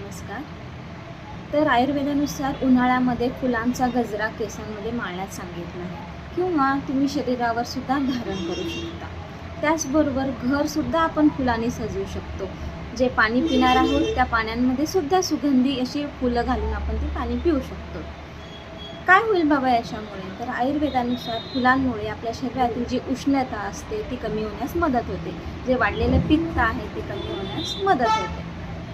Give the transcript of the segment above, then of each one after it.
नमस्कार. तर आयुर्वेदानुसार उन्हाळ्यामध्ये फुलांचा गजरा केसांमध्ये माळण्यास सांगितलं आहे किंवा तुम्ही शरीरावर सुद्धा धारण करू शकता. त्याचबरोबर घरसुद्धा आपण फुलांनी सजवू शकतो. जे पाणी पिणार आहोत त्या पाण्यांमध्ये सुद्धा सुगंधी अशी फुलं घालून आपण ते पाणी पिऊ शकतो. काय होईल बाबा याच्यामुळे? तर आयुर्वेदानुसार फुलांमुळे आपल्या शरीरातील जी उष्णता असते ती कमी होण्यास मदत होते. जे वाढलेलं पित्त आहे ते कमी होण्यास मदत होते.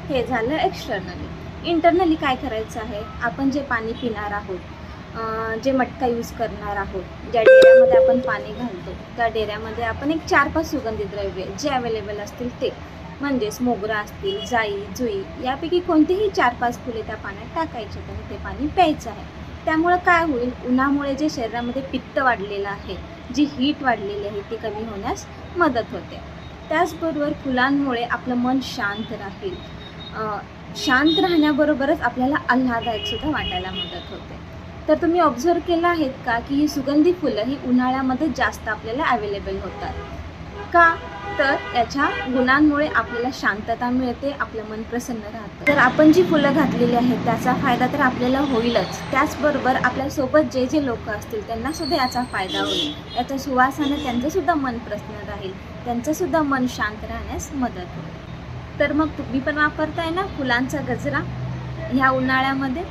हे झालं एक्सटर्नली. इंटरनली काय करायचं आहे? आपण जे पाणी पिणार आहोत, जे मटका यूज करणार आहोत, ज्या डेऱ्यामध्ये आपण पाणी घालतो त्या डेऱ्यामध्ये आपण एक 4-5 सुगंधी द्रव्ये जे अवेलेबल असतील ते, म्हणजेच मोगरा असतील, जाई, जुई यापैकी कोणतेही 4-5 फुले त्या पाण्यात टाकायचे आणि ते पाणी प्यायचं आहे. त्यामुळं काय होईल? उन्हामुळे जे शरीरामध्ये पित्त वाढलेलं आहे, जी हीट वाढलेली आहे ती कमी होण्यास मदत होते. त्याचबरोबर फुलांमुळे आपलं मन शांत राहील. शांत राहण्याबरोबरच आपल्याला आल्हाददायकसुद्धा वाटायला मदत होते. तर तुम्ही ऑब्झर्व केलं आहेत का की ही सुगंधी फुलं ही उन्हाळ्यामध्ये जास्त आपल्याला अवेलेबल होतात का? तर याच्या गुणांमुळे आपल्याला शांतता मिळते, आपलं मन प्रसन्न राहतं. तर आपण जी फुलं घातलेली आहेत त्याचा फायदा तर आपल्याला होईलच, त्याचबरोबर आपल्यासोबत जे जे लोक असतील त्यांनासुद्धा याचा फायदा होईल. याच्या सुवासाने त्यांचंसुद्धा मन प्रसन्न राहील, त्यांचंसुद्धा मन शांत राहण्यास मदत होईल. तर मग तुम्ही पण वापरताय ना फुलांचा गजरा ह्या उन्हाळ्यामध्ये?